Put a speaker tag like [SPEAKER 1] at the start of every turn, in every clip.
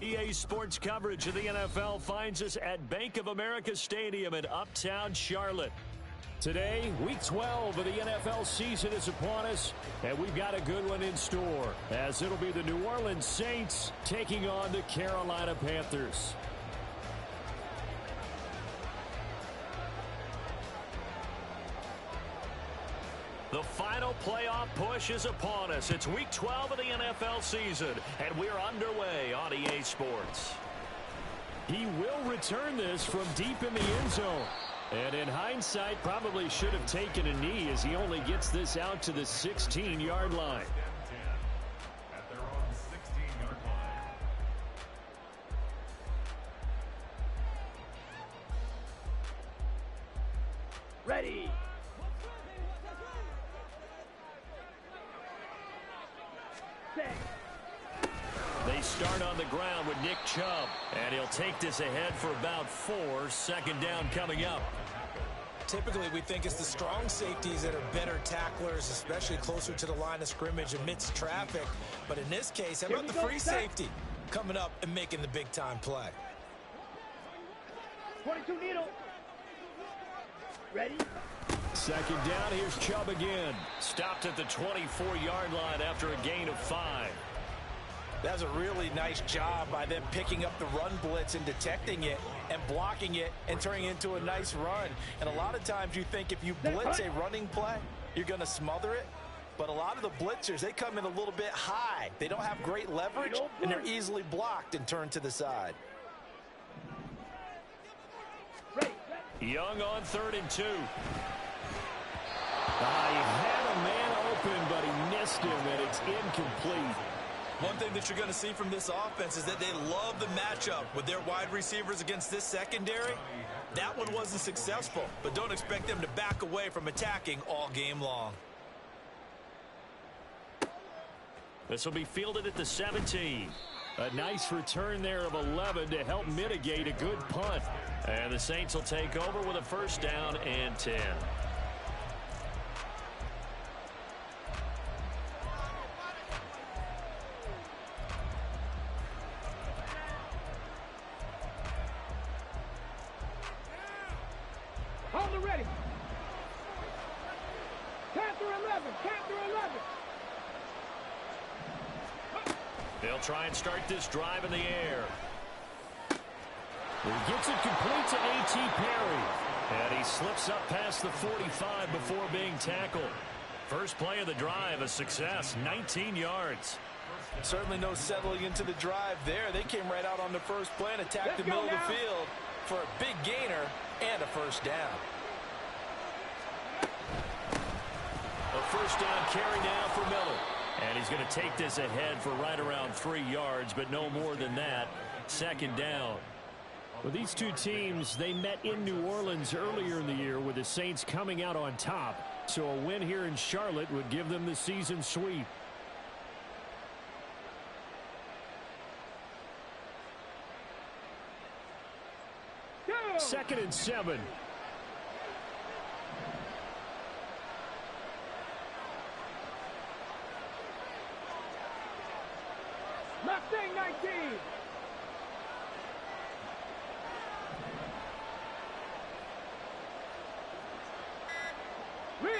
[SPEAKER 1] EA Sports coverage of the NFL finds us at Bank of America Stadium in Uptown Charlotte. Today, Week 12 of the NFL season is upon us, and we've got a good one in store, as it'll be the New Orleans Saints taking on the Carolina Panthers. The final playoff push is upon us. It's Week 12 of the NFL season, and we're underway on EA Sports. He will return this from deep in the end zone. And in hindsight, probably should have taken a knee as he only gets this out to the 16-yard line.
[SPEAKER 2] At their own 16-yard line.
[SPEAKER 3] Ready.
[SPEAKER 1] They start on the ground with Nick Chubb, and he'll take this ahead for about 4. Second down coming up.
[SPEAKER 4] Typically, we think it's the strong safeties that are better tacklers, especially closer to the line of scrimmage amidst traffic. But in this case, how about the free safety coming up and making the big-time play?
[SPEAKER 3] 22 needle. Ready?
[SPEAKER 1] Second down, here's Chubb again. Stopped at the 24-yard line after a gain of 5.
[SPEAKER 4] That's a really nice job by them picking up the run blitz and detecting it and blocking it and turning it into a nice run. And a lot of times you think if you blitz a running play, you're going to smother it. But a lot of the blitzers, they come in a little bit high. They don't have great leverage, and they're easily blocked and turned to the side.
[SPEAKER 1] Young on 3rd and 2. He had a man open, but he missed him, and it's incomplete.
[SPEAKER 4] One thing that you're going to see from this offense is that they love the matchup with their wide receivers against this secondary. That one wasn't successful, but don't expect them to back away from attacking all game long.
[SPEAKER 1] This will be fielded at the 17. A nice return there of 11 to help mitigate a good punt. And the Saints will take over with a first down and 10.
[SPEAKER 3] Hold it ready. Count through 11. Count through 11.
[SPEAKER 1] They'll try and start this drive in the air. He gets it complete to A.T. Perry. And he slips up past the 45 before being tackled. First play of the drive, a success, 19 yards.
[SPEAKER 4] Certainly no settling into the drive there. They came right out on the first play and attacked the middle of the field for a big gainer and a first down.
[SPEAKER 1] A first down carry now for Miller. And he's going to take this ahead for right around 3 yards, but no more than that. Second down. Well, these two teams, they met in New Orleans earlier in the year with the Saints coming out on top. So a win here in Charlotte would give them the season sweep. Second and 7.
[SPEAKER 3] Mustang 19. Rig.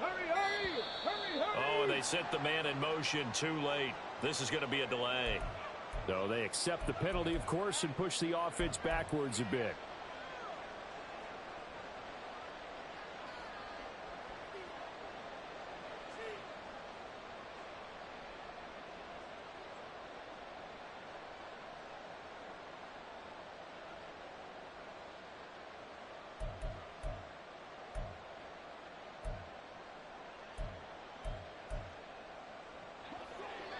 [SPEAKER 3] Hurry.
[SPEAKER 1] Oh, and they set the man in motion too late. This is going to be a delay. So they accept the penalty, of course, and push the offense backwards a bit.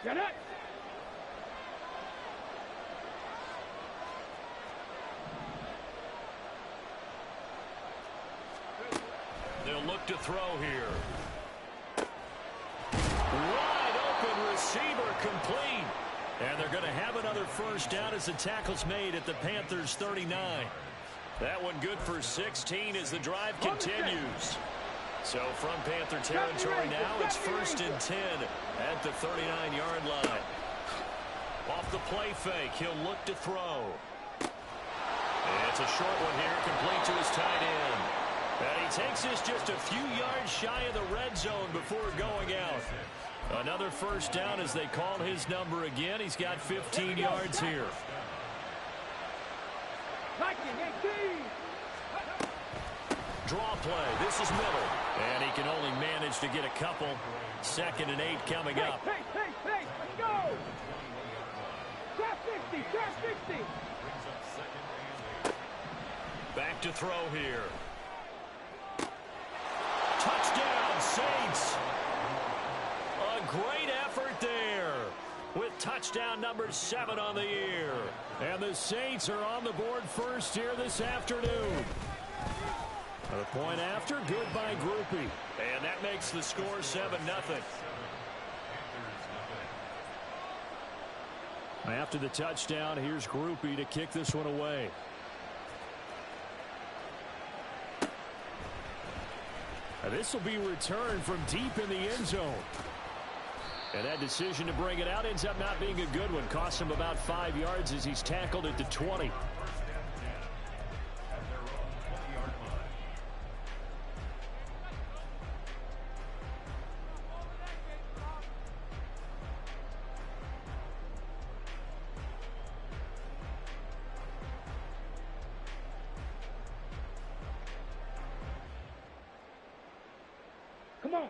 [SPEAKER 3] Get it.
[SPEAKER 1] They'll look to throw here. Wide open receiver complete. And they're going to have another first down as the tackle's made at the Panthers' 39. That one good for 16 as the drive continues. So from Panther territory now, it's 1st and 10 at the 39-yard line. Off the play fake, he'll look to throw. And it's a short one here, complete to his tight end. And he takes this just a few yards shy of the red zone before going out. Another first down as they call his number again. He's got 15 yards here.
[SPEAKER 3] 19, 18.
[SPEAKER 1] Draw play. This is Miller. And he can only manage to get a couple. 2nd and 8 coming up.
[SPEAKER 3] Hey, let's go. Trap 50, trap 50.
[SPEAKER 1] Back to throw here. Touchdown, Saints. A great effort there with touchdown number 7 on the year. And the Saints are on the board first here this afternoon. The point after, good by Groupie. And that makes the score 7-0. After the touchdown, here's Groupie to kick this one away. This will be returned from deep in the end zone. And that decision to bring it out ends up not being a good one. Costs him about 5 yards as he's tackled at the 20.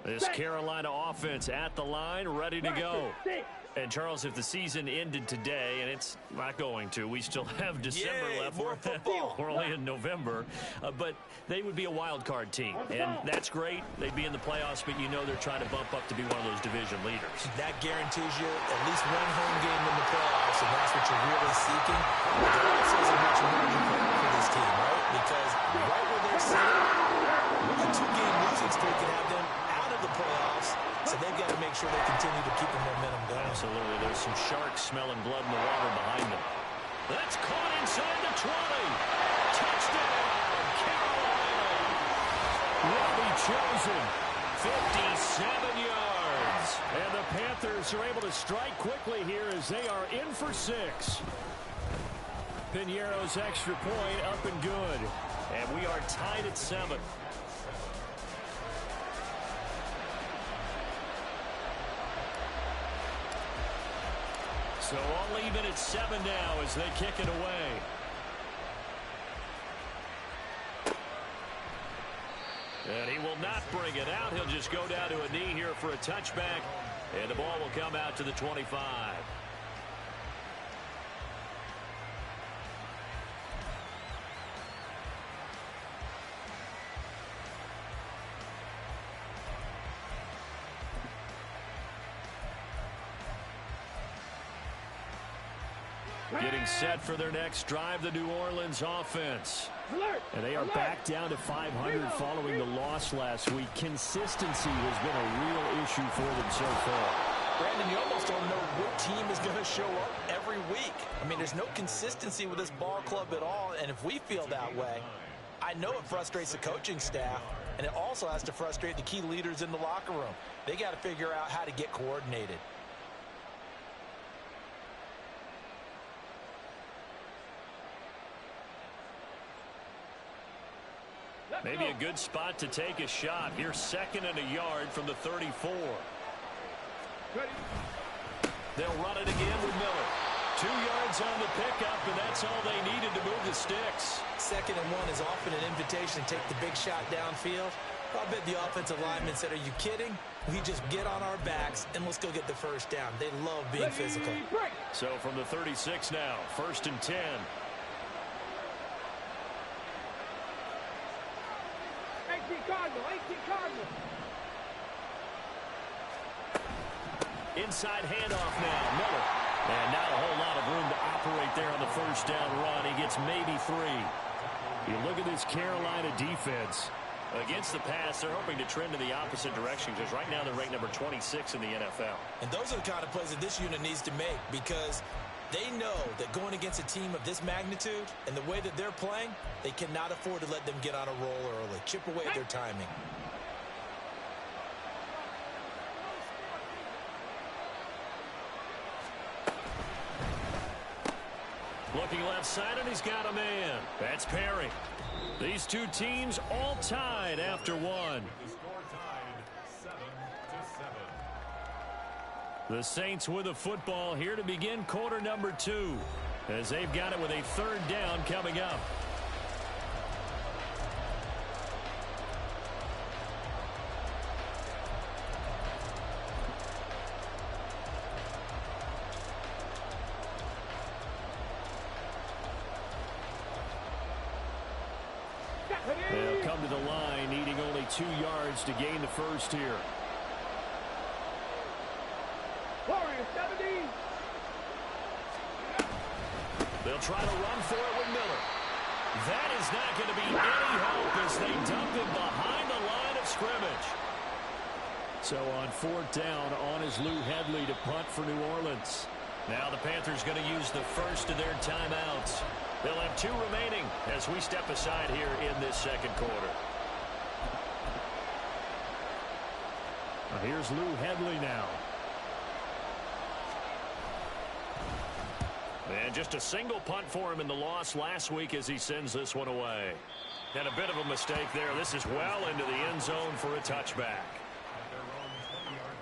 [SPEAKER 1] This Carolina offense at the line, ready to go. And, Charles, if the season ended today, and it's not going to, we still have December left. We're only in November. But they would be a wild card team. And that's great. They'd be in the playoffs, but you know they're trying to bump up to be one of those division leaders.
[SPEAKER 4] That guarantees you at least one home game in the playoffs, and that's what you're really seeking. But there also is a much margin for this team, right? Because right where they're sitting, with a 2-game losing streak can have them out of the playoffs. So they've got to make sure they continue to keep the momentum going.
[SPEAKER 1] Absolutely. There's some sharks smelling blood in the water behind them. That's caught inside the 20. Touchdown, Carolina. Robbie Chosen, 57 yards. And the Panthers are able to strike quickly here as they are in for 6. Piñeiro's extra point up and good. And we are tied at 7. So all even at 7 now as they kick it away. And he will not bring it out. He'll just go down to a knee here for a touchback. And the ball will come out to the 25. Getting set for their next drive, the New Orleans offense. And they are back down to 500 following the loss last week. Consistency has been a real issue for them so far.
[SPEAKER 4] Brandon, you almost don't know what team is going to show up every week. I mean, there's no consistency with this ball club at all, and if we feel that way, I know it frustrates the coaching staff, and it also has to frustrate the key leaders in the locker room. They got to figure out how to get coordinated.
[SPEAKER 1] Maybe a good spot to take a shot. Here's 2nd and a yard from the 34. They'll run it again with Miller. 2 yards on the pickup, and that's all they needed to move the sticks.
[SPEAKER 4] 2nd and 1 is often an invitation to take the big shot downfield. I bet the offensive lineman said, are you kidding? We just get on our backs, and let's go get the first down. They love being physical.
[SPEAKER 1] So from the 36 now, 1st and 10. Inside handoff now, Miller. And not a whole lot of room to operate there on the first down run. He gets maybe 3. You look at this Carolina defense. Against the pass, they're hoping to trend in the opposite direction because right now they're ranked number 26 in the NFL.
[SPEAKER 4] And those are the kind of plays that this unit needs to make because they know that going against a team of this magnitude and the way that they're playing, they cannot afford to let them get on a roll early. Chip away at their timing.
[SPEAKER 1] Looking left side, and he's got a man. That's Perry. These two teams all tied after one.
[SPEAKER 2] The score tied 7-7.
[SPEAKER 1] The Saints with a football here to begin quarter number 2, as they've got it with a third down coming up. They'll come to the line, needing only 2 yards to gain the first here.
[SPEAKER 3] Warrior 70.
[SPEAKER 1] They'll try to run for it with Miller. That is not going to be any help as they dump him behind the line of scrimmage. So on 4th down, on is Lou Hedley to punt for New Orleans. Now the Panthers going to use the first of their timeouts. They'll have 2 remaining as we step aside here in this second quarter. Here's Lou Hedley now. And just a single punt for him in the loss last week as he sends this one away. And a bit of a mistake there. This is well into the end zone for a touchback.
[SPEAKER 2] At their own 20-yard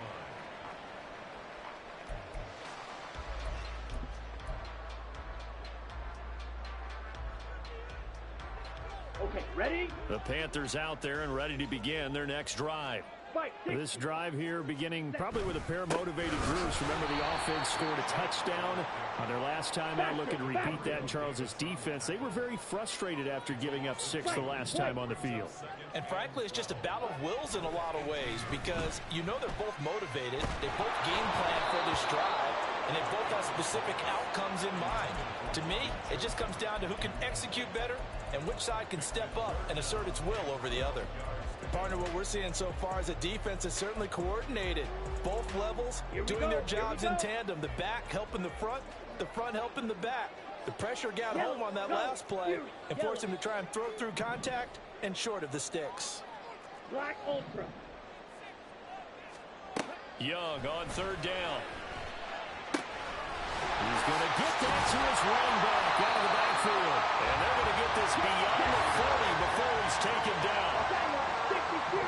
[SPEAKER 2] line.
[SPEAKER 3] Okay, ready?
[SPEAKER 1] The Panthers out there and ready to begin their next drive.
[SPEAKER 3] Fight.
[SPEAKER 1] This drive here beginning probably with a pair of motivated groups. Remember, the offense scored a touchdown on their last time out. Looking to repeat that in Charles's defense. They were very frustrated after giving up 6 the last time on the field.
[SPEAKER 4] And frankly, it's just a battle of wills in a lot of ways because you know they're both motivated. They both game plan for this drive, and they both have specific outcomes in mind. To me, it just comes down to who can execute better and which side can step up and assert its will over the other. Partner, what we're seeing so far is a defense is certainly coordinated. Both levels doing their jobs in tandem. The back helping the front helping the back. The pressure got home on that last play and forced him to try and throw through contact and short of the sticks.
[SPEAKER 3] Black Ultra.
[SPEAKER 1] Young on 3rd down. He's going to get that to his running back out of the backfield. And they're going to get this beyond the 40 before he's taken down.
[SPEAKER 3] 62.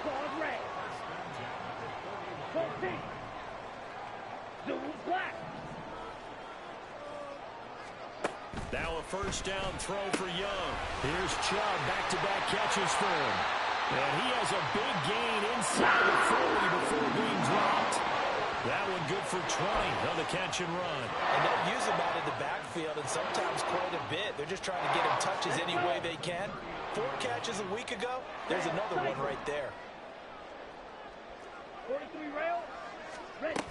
[SPEAKER 3] Claws red. 14. Zoom black.
[SPEAKER 1] Now a 1st down throw for Young. Here's Chubb, back-to-back catches for him. And he has a big gain inside the 40 before being dropped. That one good for 20 on the catch and run.
[SPEAKER 4] And they'll use him out of the backfield, and sometimes quite a bit. They're just trying to get him touches any way they can. 4 catches a week ago. There's another one right there.
[SPEAKER 3] 43 rail. Ready.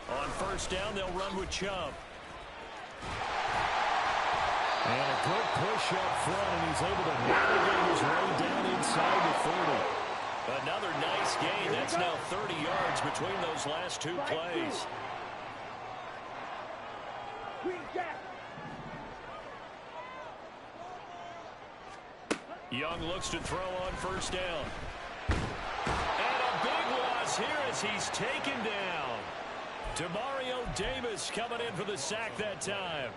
[SPEAKER 1] On 1st down, they'll run with Chubb. And a good push up front, and he's able to navigate his way down inside the 30. Another nice gain. That's now 30 yards between those last 2 plays.
[SPEAKER 3] Green jack.
[SPEAKER 1] Young looks to throw on 1st down. And a big loss here as he's taken down. Demario Davis coming in for the sack that time.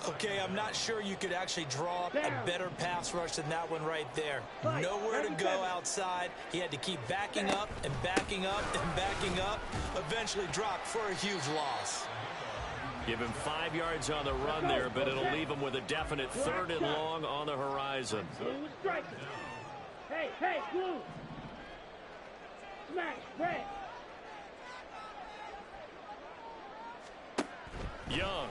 [SPEAKER 4] Okay, I'm not sure you could actually draw up a better pass rush than that one right there. Nowhere to go outside. He had to keep backing up and backing up and backing up. Eventually dropped for a huge loss.
[SPEAKER 1] Give him 5 yards on the run there, but it'll leave him with a definite 3rd and long on the horizon.
[SPEAKER 3] Blue strike. Hey, blue. Smash, red.
[SPEAKER 1] Young.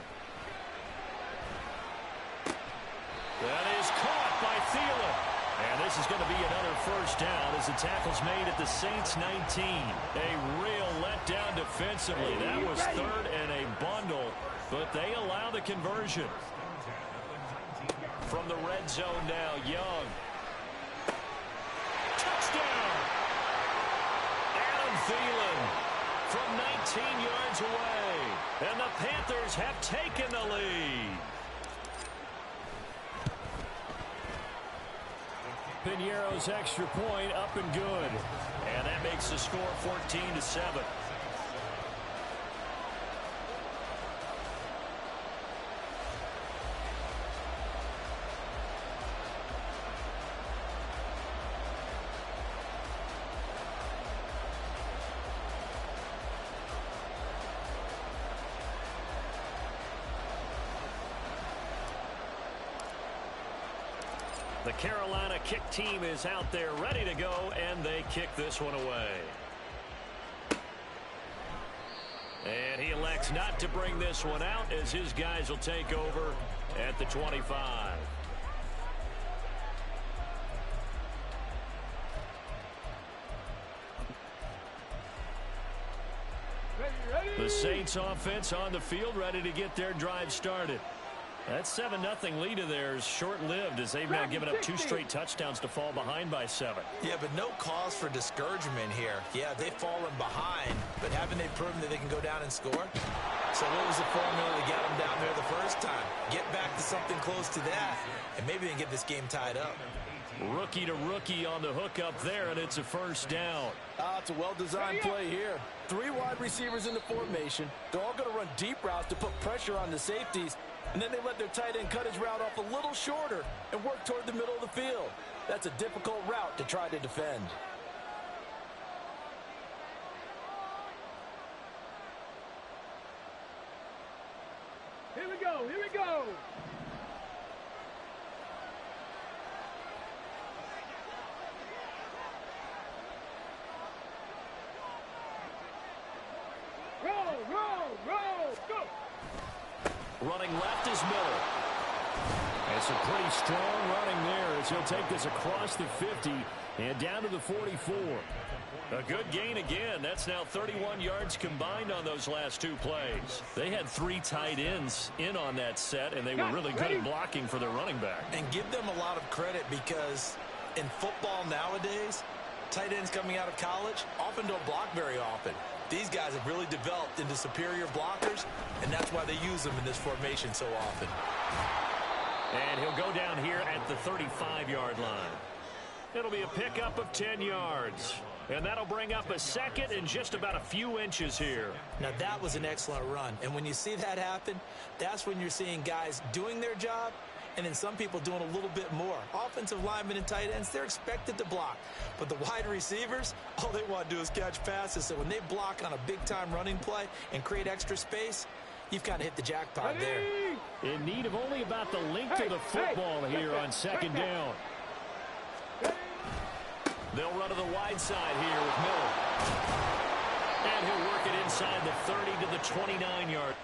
[SPEAKER 1] That is caught by Thielen. And this is going to be another 1st down as the tackle's made at the Saints 19. A real letdown defensively. That was 3rd and a bundle, but they allow the conversion. From the red zone now, Young. Touchdown! Adam Thielen from 19 yards away. And the Panthers have taken the lead. Piñeiro's extra point up and good. And that makes the score 14-7. The Carolina kick team is out there ready to go, and they kick this one away. And he elects not to bring this one out as his guys will take over at the 25. The Saints offense on the field ready to get their drive started. That 7-0 lead of theirs short-lived as they've now given up 2 straight touchdowns to fall behind by 7.
[SPEAKER 4] Yeah, but no cause for discouragement here. Yeah, they've fallen behind, but haven't they proven that they can go down and score? So what was the formula to get them down there the first time? Get back to something close to that, and maybe they can get this game tied up.
[SPEAKER 1] Rookie to rookie on the hook up there, and it's a first down.
[SPEAKER 4] It's a well-designed play here. 3 wide receivers in the formation. They're all going to run deep routes to put pressure on the safeties, and then they let their tight end cut his route off a little shorter and work toward the middle of the field. That's a difficult route to try to defend.
[SPEAKER 3] Here we go, here we go. Roll, go.
[SPEAKER 1] Running left is Miller. It's a pretty strong running there as he'll take this across the 50 and down to the 44. A good gain again. That's now 31 yards combined on those last 2 plays. They had 3 tight ends in on that set, and they were really good at blocking for their running back.
[SPEAKER 4] And give them a lot of credit because in football nowadays, tight ends coming out of college often don't block very often. These guys have really developed into superior blockers, and that's why they use them in this formation so often.
[SPEAKER 1] And he'll go down here at the 35-yard line. It'll be a pickup of 10 yards. And that'll bring up a second and just about a few inches here.
[SPEAKER 4] Now, that was an excellent run. And when you see that happen, that's when you're seeing guys doing their job and then some people doing a little bit more. Offensive linemen and tight ends, they're expected to block. But the wide receivers, all they want to do is catch passes. So when they block on a big-time running play and create extra space, you've kind of hit the jackpot there.
[SPEAKER 1] In need of only about the length of the football here on second down. They'll run to the wide side here with Miller. And he'll work it inside the 30 to the 29-yard.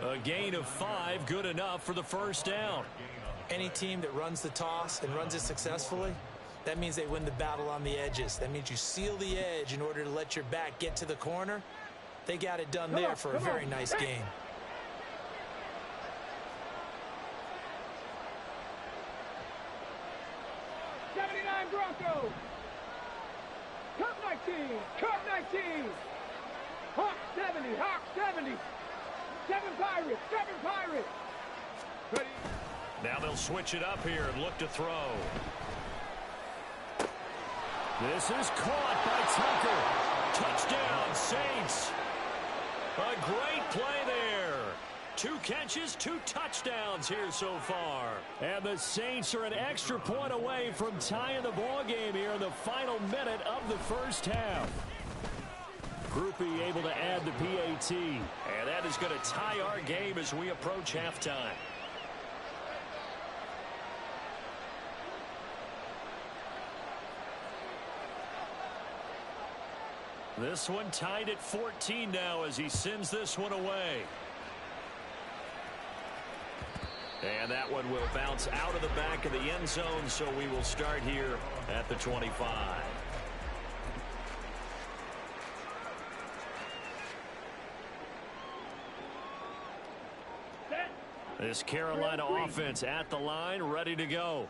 [SPEAKER 1] A gain of 5, good enough for the first down.
[SPEAKER 4] Any team that runs the toss and runs it successfully, that means they win the battle on the edges. That means you seal the edge in order to let your back get to the corner. They got it done there for a very nice game.
[SPEAKER 3] Broncos. Cup 19. Cup 19. Hawk 70. Hawk 70. 7 Pirates. 7 Pirates. Ready.
[SPEAKER 1] Now they'll switch it up here and look to throw. This is caught by Tucker. Touchdown, Saints. A great play there. 2 catches, 2 touchdowns here so far. And the Saints are an extra point away from tying the ball game here in the final minute of the first half. Groupie able to add the PAT. And that is going to tie our game as we approach halftime. This one tied at 14 now as he sends this one away. And that one will bounce out of the back of the end zone, so we will start here at the 25. This Carolina offense at the line, ready to go.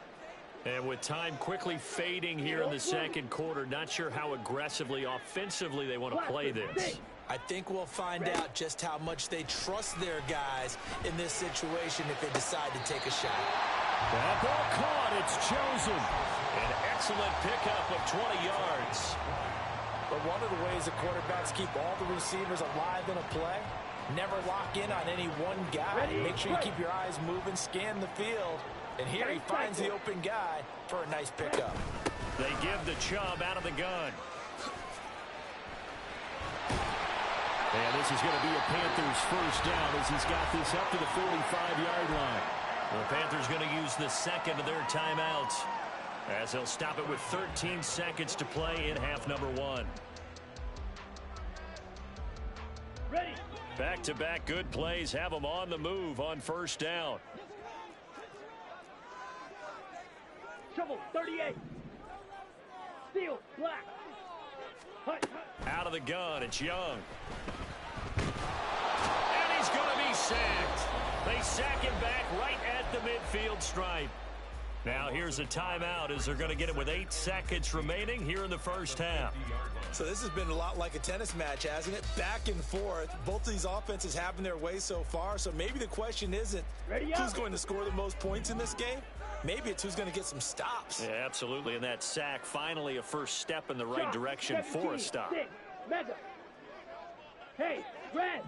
[SPEAKER 1] And with time quickly fading here in the second quarter, not sure how aggressively, offensively they want to play this.
[SPEAKER 4] I think we'll find out just how much they trust their guys in this situation if they decide to take a shot.
[SPEAKER 1] That ball caught. It's chosen. An excellent pickup of 20 yards.
[SPEAKER 4] But one of the ways the quarterbacks keep all the receivers alive in a play, never lock in on any one guy. Make sure you keep your eyes moving, scan the field. And here he finds the open guy for a nice pickup.
[SPEAKER 1] They give the Chubb out of the gun. And this is going to be a Panthers first down as he's got this up to the 45-yard line. The Panthers going to use the second of their timeouts as they'll stop it with 13 seconds to play in half number one.
[SPEAKER 3] Ready.
[SPEAKER 1] Back-to-back good plays have them on the move on first down.
[SPEAKER 3] Shovel, 38. Steel, black. Hut.
[SPEAKER 1] Out of the gun, it's Young. And he's going to be sacked. They sack him back right at the midfield stripe. Now here's a timeout as they're going to get it with 8 seconds remaining here in the first half.
[SPEAKER 4] So this has been a lot like a tennis match, hasn't it? Back and forth. Both of these offenses having their way so far. So maybe the question isn't who's going to score the most points in this game. Maybe it's who's going to get some stops.
[SPEAKER 1] Yeah, absolutely. And that sack, finally a first step in the right direction for a stop.
[SPEAKER 3] Mega. Hey, red.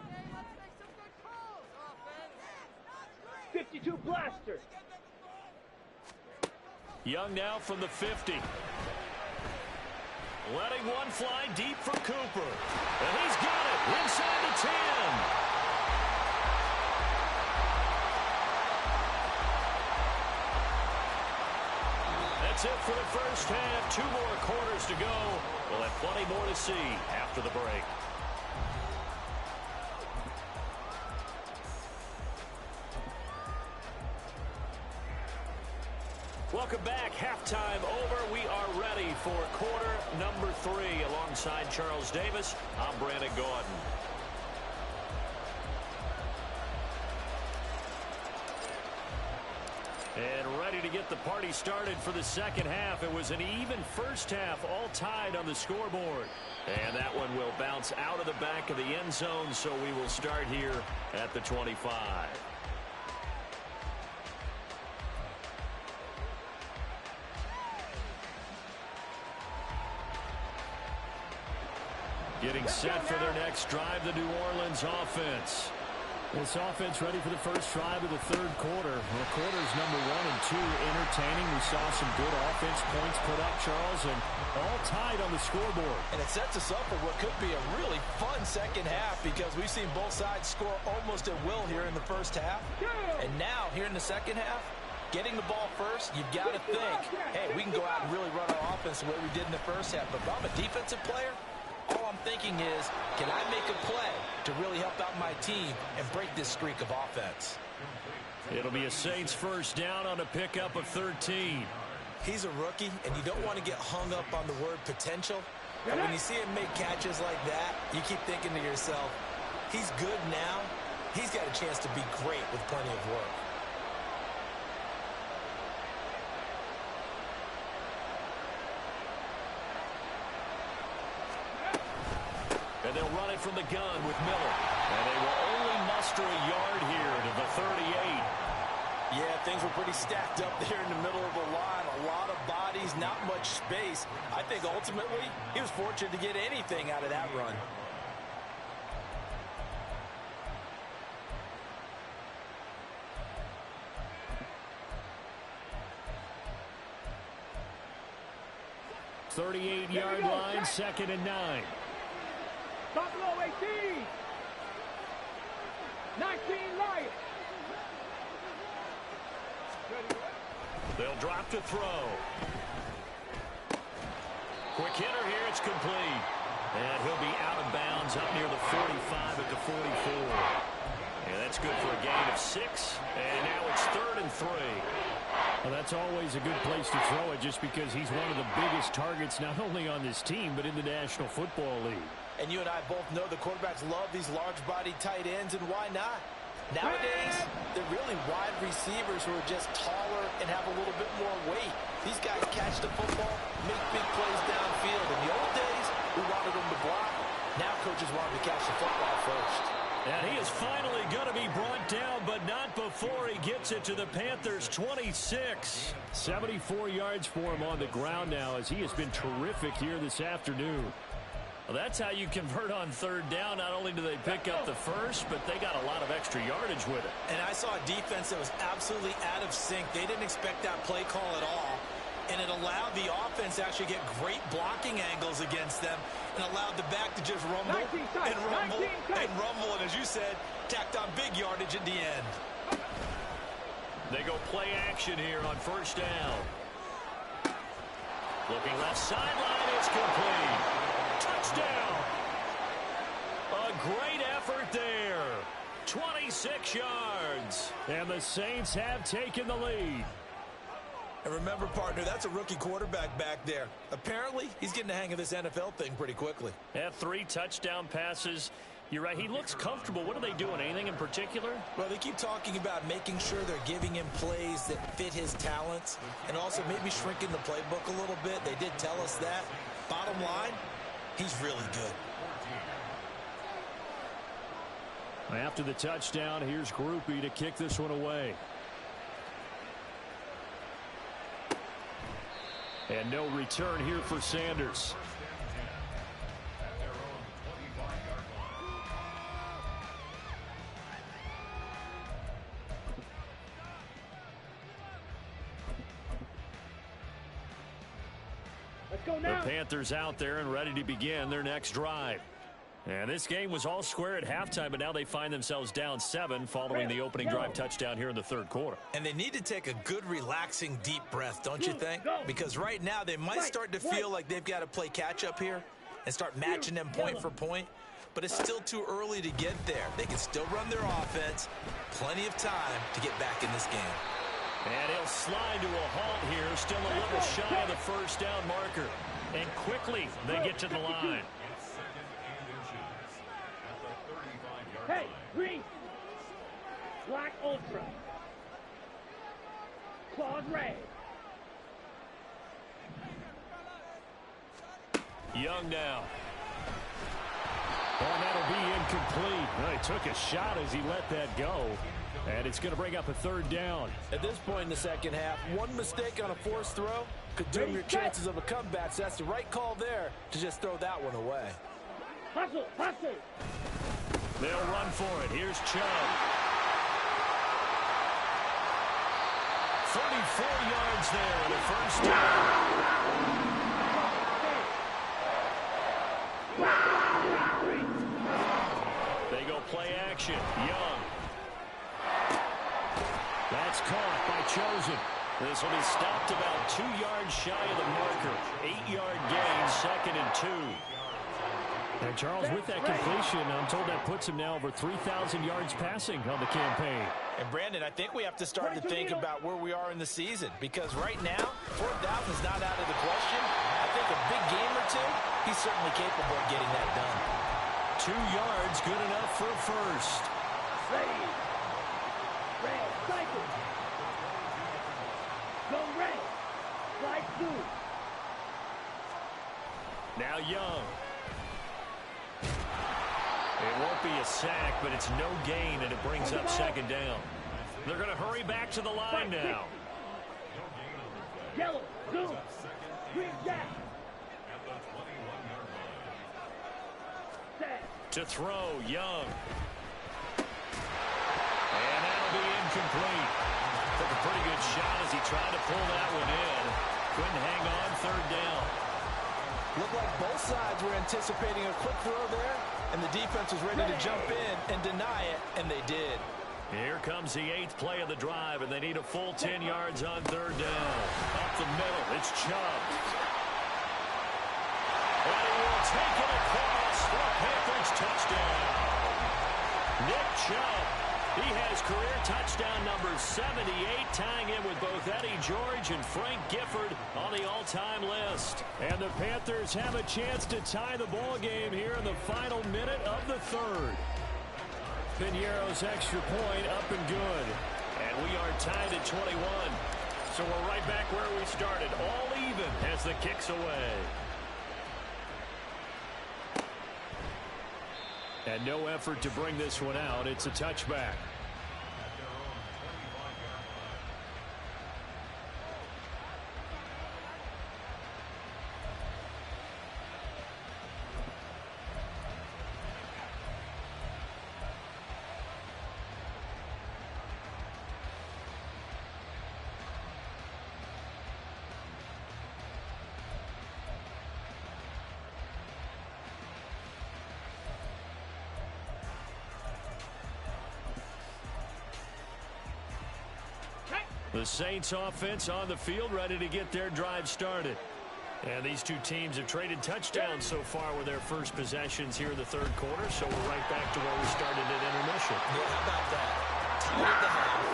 [SPEAKER 3] 52 blaster.
[SPEAKER 1] Young now from the 50. Letting one fly deep for Cooper. And he's got it inside the 10. That's it for the first half. 2 more quarters to go. We'll have plenty more to see after the break. Welcome back. Halftime over. We are ready for quarter number 3. Alongside Charles Davis, I'm Brandon Gordon. And ready to get the party started for the second half. It was an even first half, all tied on the scoreboard. And that one will bounce out of the back of the end zone, so we will start here at the 25. Getting set for their next drive, the New Orleans offense. This offense ready for the first drive of the third quarter. Well, quarters number 1 and 2 entertaining. We saw some good offense points put up, Charles, and all tied on the scoreboard.
[SPEAKER 4] And it sets us up for what could be a really fun second half because we've seen both sides score almost at will here in the first half. And now, here in the second half, getting the ball first, you've got to think, hey, we can go out and really run our offense the way we did in the first half. But if I'm a defensive player, all I'm thinking is, can I make a play to really help out my team and break this streak of offense?
[SPEAKER 1] It'll be a Saints first down on a pickup of 13.
[SPEAKER 4] He's a rookie, and you don't want to get hung up on the word potential. And when you see him make catches like that, you keep thinking to yourself, he's good now. He's got a chance to be great with plenty of work.
[SPEAKER 1] And they'll run it from the gun with Miller. And they will only muster a yard here to the 38.
[SPEAKER 4] Yeah, things were pretty stacked up there in the middle of the line. A lot of bodies, not much space. I think ultimately he was fortunate to get anything out of that run.
[SPEAKER 1] Thirty-eight-yard line, 2nd and 9.
[SPEAKER 3] Top low 18. 19 Lions.
[SPEAKER 1] They'll drop to throw. Quick hitter here, it's complete. And he'll be out of bounds up near the 45 at the 44. And that's good for a gain of 6. And now it's 3rd and 3. Well, that's always a good place to throw it just because he's one of the biggest targets not only on this team but in the National Football League.
[SPEAKER 4] And you and I both know the quarterbacks love these large-bodied tight ends, and why not? Nowadays, they're really wide receivers who are just taller and have a little bit more weight. These guys catch the football, make big plays downfield. In the old days, we wanted them to block. Now coaches want them to catch the football first.
[SPEAKER 1] And he is finally going to be brought down, but not before he gets it to the Panthers' 26. 74 yards for him on the ground now, as he has been terrific here this afternoon. Well, that's how you convert on third down. Not only do they pick up the first, but they got a lot of extra yardage with it.
[SPEAKER 4] And I saw a defense that was absolutely out of sync. They didn't expect that play call at all. And it allowed the offense to actually get great blocking angles against them and allowed the back to just rumble and rumble and rumble. And as you said, tacked on big yardage at the end.
[SPEAKER 1] They go play action here on first down. Looking left sideline, it's complete. Touchdown. A great effort there. 26 yards. And the Saints have taken the lead.
[SPEAKER 4] And remember, partner, that's a rookie quarterback back there. Apparently, he's getting the hang of this NFL thing pretty quickly.
[SPEAKER 1] Had 3 touchdown passes. You're right, he looks comfortable. What are they doing? Anything in particular?
[SPEAKER 4] Well, they keep talking about making sure they're giving him plays that fit his talents and also maybe shrinking the playbook a little bit. They did tell us that. Bottom line, he's really good.
[SPEAKER 1] After the touchdown, here's Groupie to kick this one away. And no return here for Sanders.
[SPEAKER 3] Let's go
[SPEAKER 1] The
[SPEAKER 3] now.
[SPEAKER 1] Panthers out there and ready to begin their next drive. And this game was all square at halftime, but now they find themselves down 7 following the opening drive touchdown here in the third quarter.
[SPEAKER 4] And they need to take a good, relaxing, deep breath, don't you think? Because right now they might start to feel like they've got to play catch-up here and start matching them point for point. But it's still too early to get there. They can still run their offense. Plenty of time to get back in this game.
[SPEAKER 1] And he'll slide to a halt here, still a little shy of the first down marker. And quickly they get to the line.
[SPEAKER 3] Hey, green. Black Ultra. Claude Ray.
[SPEAKER 1] Young now. And that'll be incomplete. Well, he took a shot as he let that go. And it's going to bring up a third down.
[SPEAKER 4] At this point in the second half, one mistake on a forced throw could doom your chances of a comeback. So that's the right call there to just throw that one away.
[SPEAKER 3] Hustle, hustle.
[SPEAKER 1] They'll run for it. Here's Chubb. 34 yards there and a first down. They go play action. Young. That's caught by Chosen. This will be stopped about 2 yards shy of the marker. 8-yard gain, 2nd and 2. And Charles, with that completion, I'm told that puts him now over 3,000 yards passing on the campaign.
[SPEAKER 4] And Brandon, I think we have to start to think about where we are in the season, because right now, 4th down is not out of the question. I think a big game or two, he's certainly capable of getting that done.
[SPEAKER 1] 2 yards, good enough for a first.
[SPEAKER 3] Ready. Red, cycle. Go red. Slide 2.
[SPEAKER 1] Now Young. It won't be a sack, but it's no gain, and it brings up 2nd down. They're going to hurry back to the line now.
[SPEAKER 3] Yellow, zoom. Green jack. Set.
[SPEAKER 1] To throw, Young. And that'll be incomplete. Took a pretty good shot as he tried to pull that one in. Couldn't hang on 3rd down.
[SPEAKER 4] Looked like both sides were anticipating a quick throw there, and the defense was ready to jump in and deny it, and they did.
[SPEAKER 1] Here comes the 8th play of the drive, and they need a full 10 yards on 3rd down. Up the middle, it's Chubb. And he will take it across for a Panthers touchdown. Nick Chubb. He has career touchdown number 78, tying in with both Eddie George and Frank Gifford on the all-time list. And the Panthers have a chance to tie the ball game here in the final minute of the 3rd. Piñeiro's extra point up and good. And we are tied at 21. So we're right back where we started. All even as the kick's away. And no effort to bring this one out. It's a touchback. The Saints offense on the field, ready to get their drive started. And these two teams have traded touchdowns so far with their first possessions here in the third quarter, so we're right back to where we started at intermission.
[SPEAKER 4] Yeah, how about that? Tied at the half,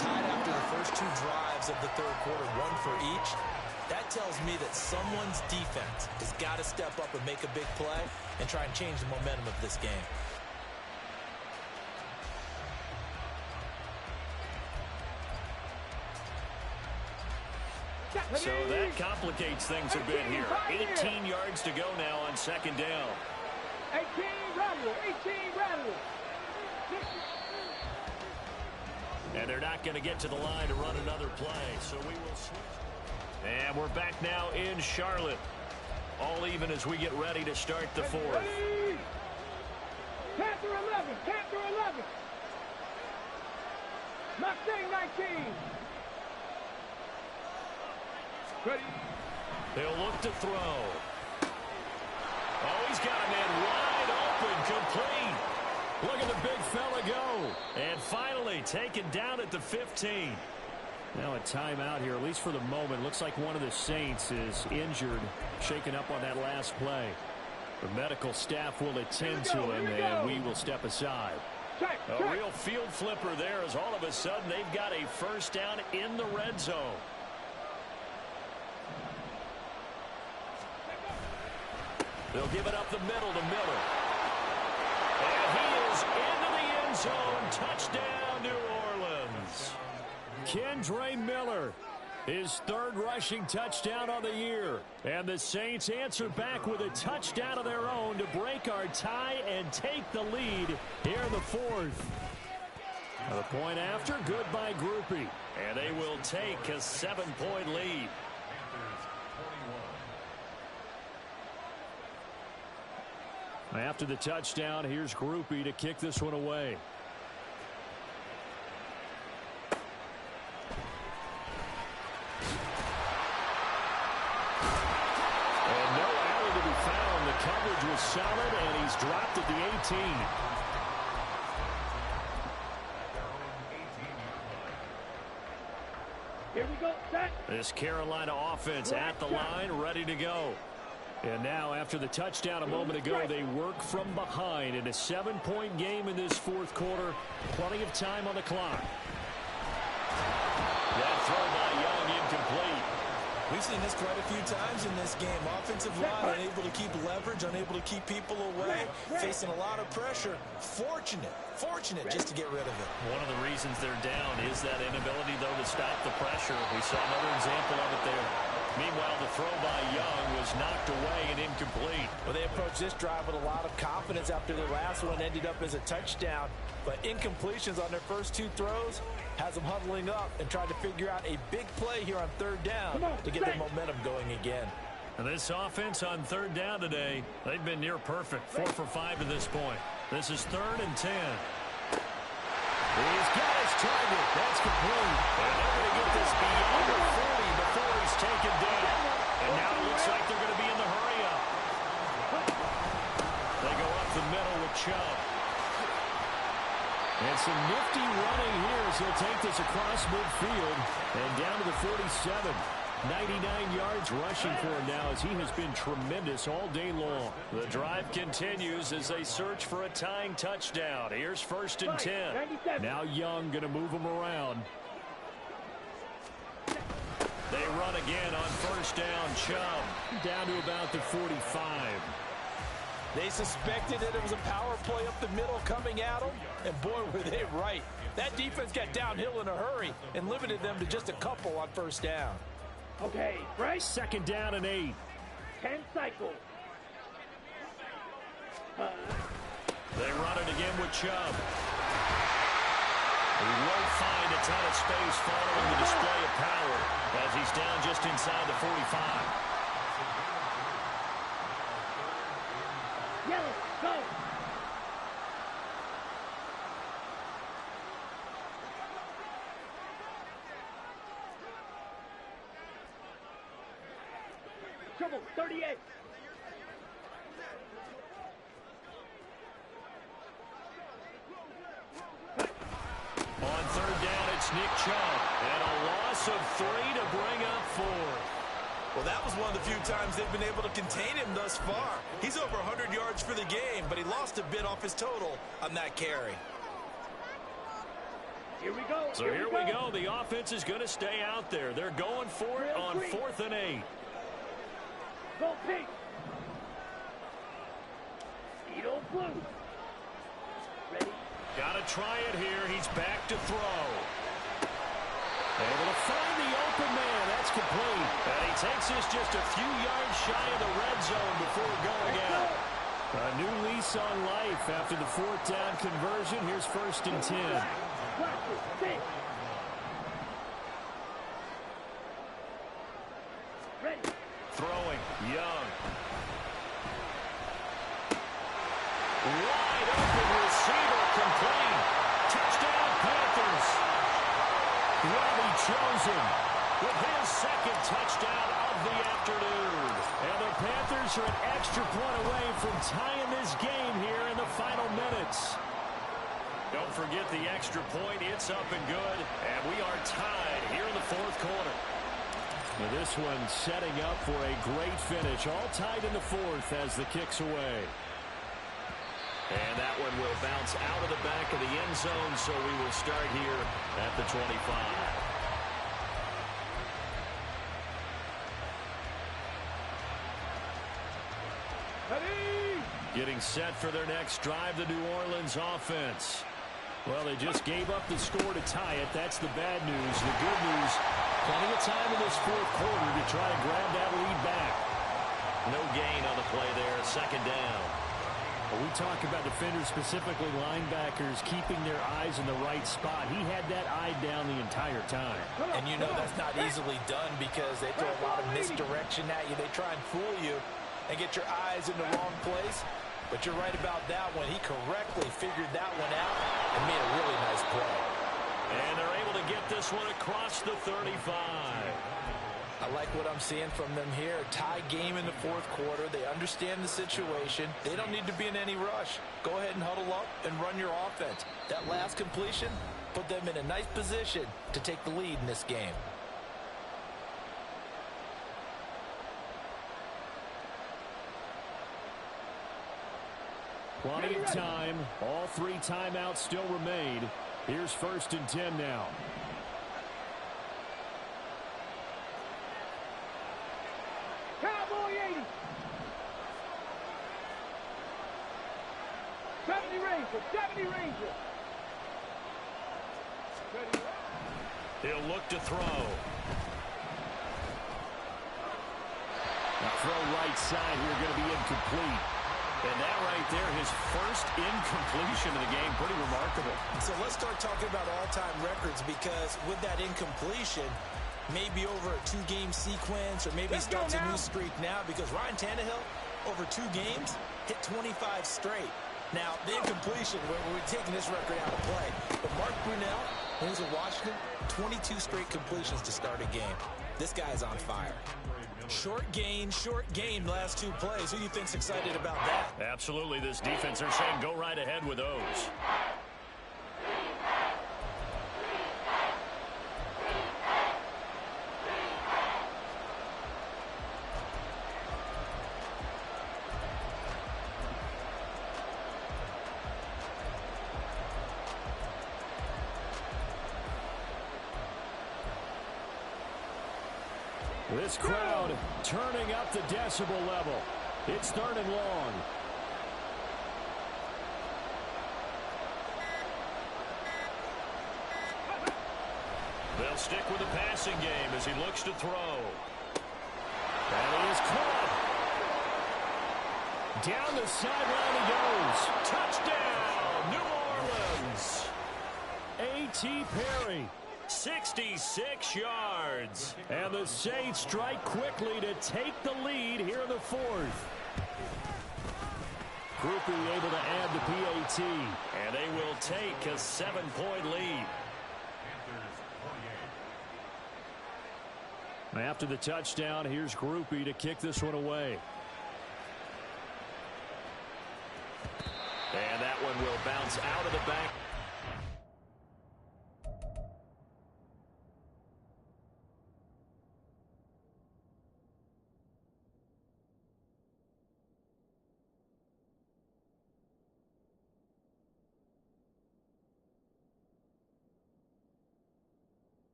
[SPEAKER 4] tied after the first two drives of the third quarter, one for each. That tells me that someone's defense has got to step up and make a big play and try and change the momentum of this game.
[SPEAKER 1] So that complicates things a bit here. 18 yards to go now on second down.
[SPEAKER 3] 18 rattle, 18 rattle.
[SPEAKER 1] And they're not going to get to the line to run another play, so we will switch. And we're back now in Charlotte. All even as we get ready to start the fourth.
[SPEAKER 3] Panther 11, Panther 11. Mustang 19. Ready.
[SPEAKER 1] He'll look to throw. Oh, he's got a man wide open, complete. Look at the big fella go. And finally taken down at the 15. Now a timeout here, at least for the moment. Looks like one of the Saints is injured, shaken up on that last play. The medical staff will attend to him, and we will step aside. A real field flipper there as all of a sudden they've got a first down in the red zone. They'll give it up the middle to Miller. And he is into the end zone. Touchdown, New Orleans. Kendre Miller, his third rushing touchdown of the year. And the Saints answer back with a touchdown of their own to break our tie and take the lead here in the fourth. The point after, good by Groupie. And they will take a 7-point lead. After the touchdown, here's Groupie to kick this one away. And no error to be found. The coverage was solid, and he's dropped at the 18.
[SPEAKER 3] Here we go, set.
[SPEAKER 1] This Carolina offense at the line, ready to go. And now, after the touchdown a moment ago, they work from behind in a 7-point game in this fourth quarter. Plenty of time on the clock. That throw by Young incomplete.
[SPEAKER 4] We've seen this quite a few times in this game. Offensive line unable to keep leverage, unable to keep people away, facing a lot of pressure. Fortunate just to get rid of it.
[SPEAKER 1] One of the reasons they're down is that inability, though, to stop the pressure. We saw another example of it there. Meanwhile, the throw by Young was knocked away and incomplete.
[SPEAKER 4] Well, they approached this drive with a lot of confidence after their last one ended up as a touchdown. But incompletions on their first two throws has them huddling up and trying to figure out a big play here on third down to get their momentum going again.
[SPEAKER 1] And this offense on third down today, they've been near perfect. 4 for 5 to this point. This is 3rd and 10. He's got his target. That's complete. And they're going to get this beyond the 40 before he's taken down. And now it looks like they're going to be in the hurry-up. They go up the middle with Chubb. And some nifty running here as he'll take this across midfield and down to the 47. 99 yards rushing for him now as he has been tremendous all day long. The drive continues as they search for a tying touchdown. Here's 1st and 10. Now Young going to move him around. They run again on 1st down. Chubb down to about the 45.
[SPEAKER 4] They suspected that it was a power play up the middle coming at them, and boy, were they right. That defense got downhill in a hurry and limited them to just a couple on first down.
[SPEAKER 3] Okay, right?
[SPEAKER 1] 2nd down and 8.
[SPEAKER 3] 10 cycles.
[SPEAKER 1] They run it again with Chubb. He won't find a ton of space following the display of power as he's down just inside the 45.
[SPEAKER 3] Yellow, go. Trouble, 38.
[SPEAKER 1] On 3rd down, it's Nick Chubb. And a loss of 3 to bring up 4.
[SPEAKER 4] Well, that was one of the few times they've been able to contain him thus far. He's over 100 yards for the game, but he lost a bit off his total on that carry.
[SPEAKER 3] Here we go.
[SPEAKER 1] So here we go. The offense is going to stay out there. They're going for it on 4th and 8.
[SPEAKER 3] Go pink. Speedo blue. Ready?
[SPEAKER 1] Got to try it here. He's back to throw. Able to find the open man. That's complete. And he takes this just a few yards shy of the red zone before going out. A new lease on life after the 4th down conversion. Here's 1st and 10.
[SPEAKER 3] Ready.
[SPEAKER 1] Throwing. Young. Wide open receiver complete. Touchdown Panthers. Robbie Chosen with his 2nd touchdown of the afternoon. And the Panthers are an extra point away from tying this game here in the final minutes. Don't forget the extra point. It's up and good. And we are tied here in the 4th quarter. Now this one setting up for a great finish. All tied in the 4th as the kick's away. And that one will bounce out of the back of the end zone, so we will start here at the 25.
[SPEAKER 3] Ready.
[SPEAKER 1] Getting set for their next drive, the New Orleans offense. Well, they just gave up the score to tie it. That's the bad news. The good news, plenty of time in this 4th quarter to try to grab that lead back. No gain on the play there, 2nd down. Well, we talk about defenders, specifically linebackers, keeping their eyes in the right spot. He had that eye down the entire time.
[SPEAKER 4] And you know that's not easily done because they throw a lot of misdirection at you. They try and fool you and get your eyes in the wrong place. But you're right about that one. He correctly figured that one out and made a really nice play.
[SPEAKER 1] And they're able to get this one across the 35.
[SPEAKER 4] I like what I'm seeing from them here. Tie game in the 4th quarter. They understand the situation. They don't need to be in any rush. Go ahead and huddle up and run your offense. That last completion put them in a nice position to take the lead in this game.
[SPEAKER 1] Plenty of time. All 3 timeouts still remain. Here's 1st and 10 now.
[SPEAKER 3] Cowboy 80. 70 Ranger. 70 Ranger. Ready.
[SPEAKER 1] He'll look to throw. The throw right side here going to be incomplete. And that right there, his first incompletion of the game, pretty remarkable.
[SPEAKER 4] So let's start talking about all-time records because with that incompletion, maybe over a 2-game sequence or maybe he starts a new streak now because Ryan Tannehill, over 2 games, hit 25 straight. Now, the incompletion, we're taking this record out of play. But Mark Brunell, when he was in Washington, 22 straight completions to start a game. This guy's on fire. Short game, last 2 plays. Who do you think's excited about that?
[SPEAKER 1] Absolutely. This defense, they're saying go right ahead with those. This crowd turning up the decibel level. It's 3rd and long. They'll stick with the passing game as he looks to throw. And he is caught. Down the sideline he goes. Touchdown, New Orleans. A.T. Perry, 66 yards. And the Saints strike quickly to take the lead here in the fourth. Groupie able to add the PAT. And they will take a 7-point lead. After the touchdown, here's Groupie to kick this one away. And that one will bounce out of the back.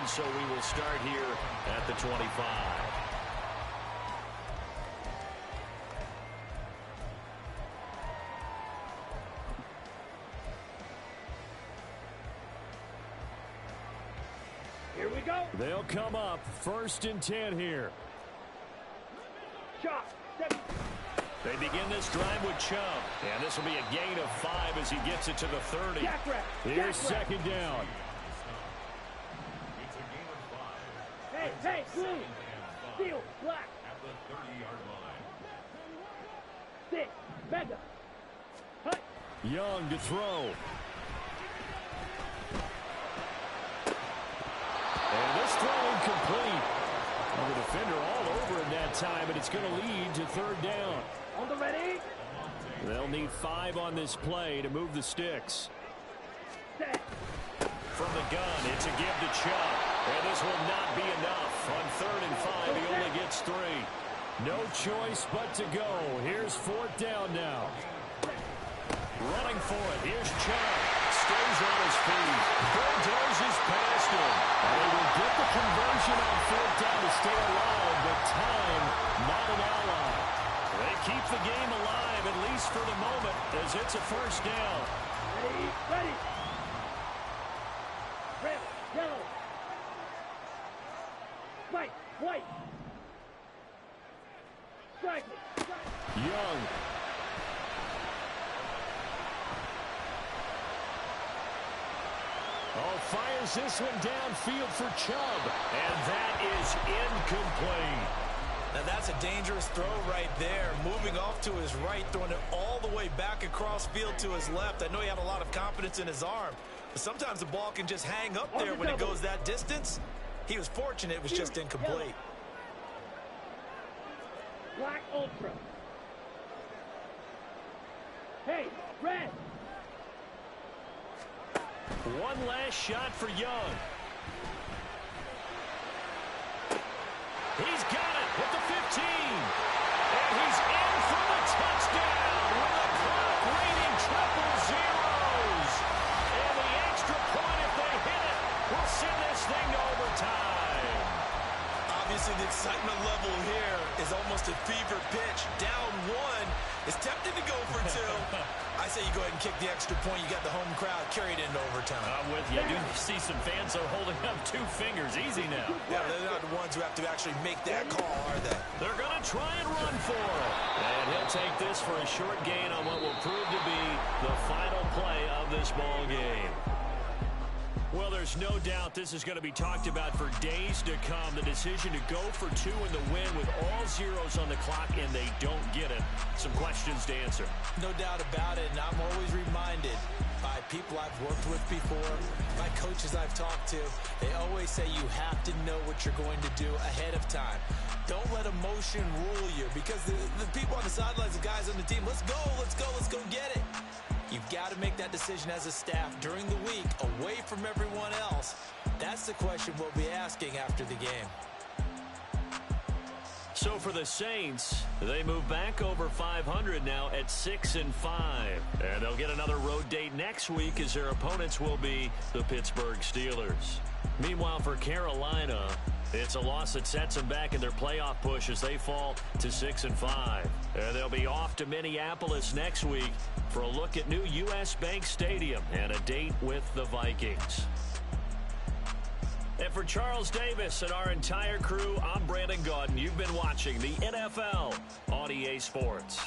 [SPEAKER 1] So we will start here at the 25.
[SPEAKER 3] Here we go.
[SPEAKER 1] They'll come up 1st and 10 here.
[SPEAKER 3] Shot.
[SPEAKER 1] They begin this drive with Chubb. And this will be a gain of 5 as he gets it to the 30. Here's 2nd down.
[SPEAKER 3] Hey, blue. Steel, black.
[SPEAKER 2] At the 30-yard line.
[SPEAKER 3] 6, mega. Hut.
[SPEAKER 1] Young to throw. And this throw incomplete. And the defender all over it that time, and it's going to lead to 3rd down.
[SPEAKER 3] On the ready.
[SPEAKER 1] They'll need 5 on this play to move the sticks.
[SPEAKER 3] Set.
[SPEAKER 1] From the gun, it's a give to Chubb. And this will not be enough. On 3rd and 5, he only gets 3. No choice but to go. Here's 4th down now. Running for it. Here's Chubb. Stays on his feet. Bulldozes past him. And they will get the conversion on 4th down to stay alive, but time not an ally. They keep the game alive, at least for the moment, as it's a 1st down.
[SPEAKER 3] Ready. Red, yellow. White. Strike me.
[SPEAKER 1] Young. Fires this one downfield for Chubb. And that is incomplete.
[SPEAKER 4] Now that's a dangerous throw right there. Moving off to his right, throwing it all the way back across field to his left. I know he had a lot of confidence in his arm, but sometimes the ball can just hang up there when it goes that distance. He was fortunate it was just incomplete.
[SPEAKER 3] Black Ultra. Hey, red.
[SPEAKER 1] One last shot for Young. He's got it at the 15. And he's in for the touchdown with the clock reading triple zeros. And the extra point, if they hit it, will send this thing to overtime.
[SPEAKER 4] Obviously, the excitement level here is almost a fever pitch. Down 1 is tempted to go for 2. I say you go ahead and kick the extra point. You got the home crowd carried into overtime.
[SPEAKER 1] I'm with you. I do see some fans are holding up 2 fingers. Easy now.
[SPEAKER 4] Yeah, they're not the ones who have to actually make that call, are they?
[SPEAKER 1] They're going to try and run for it. And he'll take this for a short gain on what will prove to be the final play of this ball game. Well, there's no doubt this is going to be talked about for days to come. The decision to go for 2 in the win with all zeros on the clock, and they don't get it. Some questions to answer.
[SPEAKER 4] No doubt about it, and I'm always reminded by people I've worked with before, by coaches I've talked to, they always say you have to know what you're going to do ahead of time. Don't let emotion rule you, because the people on the sidelines, the guys on the team, let's go get it. You've got to make that decision as a staff during the week, away from everyone else. That's the question we'll be asking after the game.
[SPEAKER 1] So for the Saints, they move back over 500 now at 6-5. And they'll get another road date next week as their opponents will be the Pittsburgh Steelers. Meanwhile, for Carolina, it's a loss that sets them back in their playoff push as they fall to 6-5. And they'll be off to Minneapolis next week for a look at new U.S. Bank Stadium and a date with the Vikings. And for Charles Davis and our entire crew, I'm Brandon Gaudin. You've been watching the NFL on EA Sports.